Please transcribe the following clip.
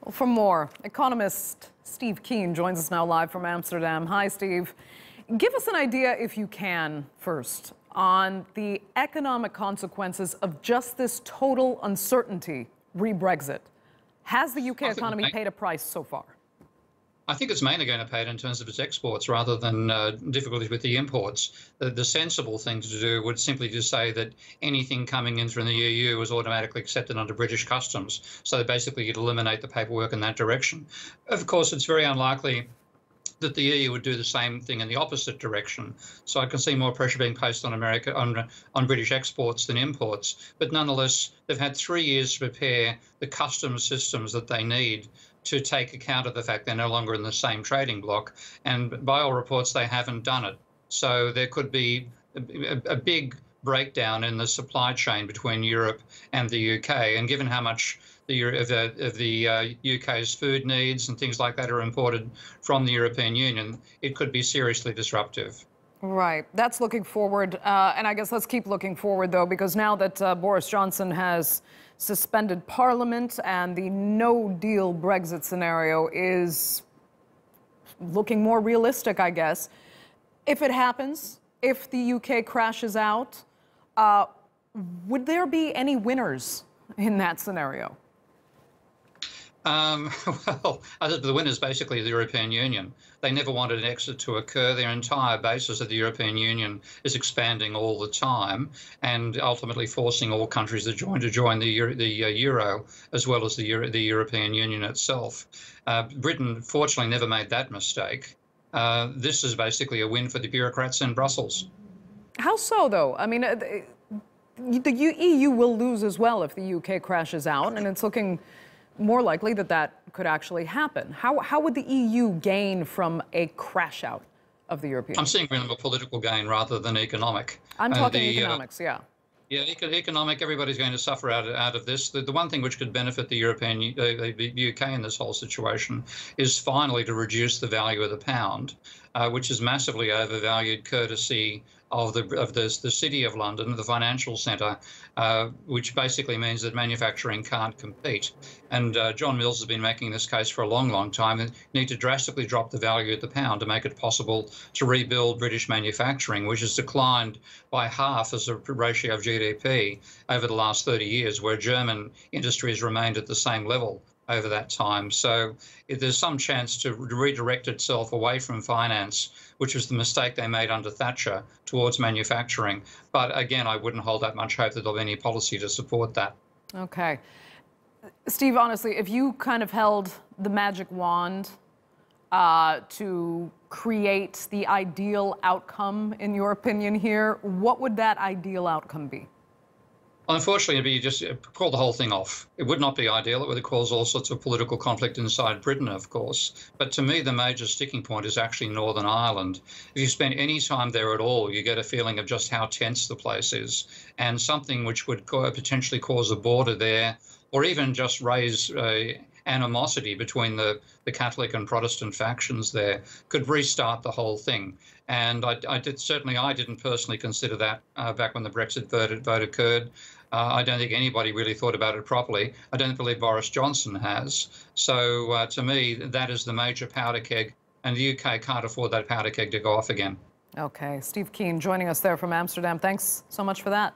Well, for more, economist Steve Keen joins us now live from Amsterdam. Hi, Steve. Give us an idea, if you can, first, on the economic consequences of just this total uncertainty, re-Brexit. Has the UK economy paid a price so far? I think it's mainly going to pay it in terms of its exports rather than difficulties with the imports. The sensible thing to do would simply to say that anything coming in from the EU is automatically accepted under British customs. So basically you'd eliminate the paperwork in that direction. Of course, it's very unlikely that the EU would do the same thing in the opposite direction. So I can see more pressure being placed on on British exports than imports. But nonetheless, they've had 3 years to prepare the customs systems that they need to take account of the fact they're no longer in the same trading bloc. And by all reports, they haven't done it. So there could be a big breakdown in the supply chain between Europe and the UK. And given how much the UK's food needs and things like that are imported from the European Union, it could be seriously disruptive. Right. That's looking forward. And I guess let's keep looking forward, though, because now that Boris Johnson has suspended Parliament and the no-deal Brexit scenario is looking more realistic, I guess. If it happens, if the UK crashes out, would there be any winners in that scenario? Well, the winner is basically the European Union. They never wanted an exit to occur. Their entire basis of the European Union is expanding all the time and ultimately forcing all countries to join the Euro as well as the European Union itself. Britain, fortunately, never made that mistake. This is basically a win for the bureaucrats in Brussels. How so, though? I mean, the EU will lose as well if the UK crashes out, and it's looking more likely that that could actually happen. How would the EU gain from a crash out of the European Union? I'm seeing a political gain rather than economic. I'm talking economics, yeah. Yeah, economic, everybody's going to suffer out of this. The one thing which could benefit the UK in this whole situation is finally to reduce the value of the pound, which is massively overvalued courtesy of the city of London, the financial centre, which basically means that manufacturing can't compete. And John Mills has been making this case for a long, long time. They need to drastically drop the value of the pound to make it possible to rebuild British manufacturing, which has declined by half as a ratio of GDP over the last 30 years, where German industry has remained at the same level over that time. So if there's some chance to redirect itself away from finance, which was the mistake they made under Thatcher, towards manufacturing. But again, I wouldn't hold that much hope that there'll be any policy to support that. Okay. Steve, honestly, if you kind of held the magic wand to create the ideal outcome, in your opinion here, what would that ideal outcome be? Unfortunately, it'd be just call the whole thing off. It would not be ideal. It would cause all sorts of political conflict inside Britain, of course. But to me, the major sticking point is actually Northern Ireland. If you spend any time there at all, you get a feeling of just how tense the place is, and something which would potentially cause a border there, or even just raise animosity between the Catholic and Protestant factions there, could restart the whole thing. And I didn't personally consider that back when the Brexit vote occurred. I don't think anybody really thought about it properly. I don't believe Boris Johnson has. So to me, that is the major powder keg, and the UK can't afford that powder keg to go off again. Okay. Steve Keen joining us there from Amsterdam. Thanks so much for that.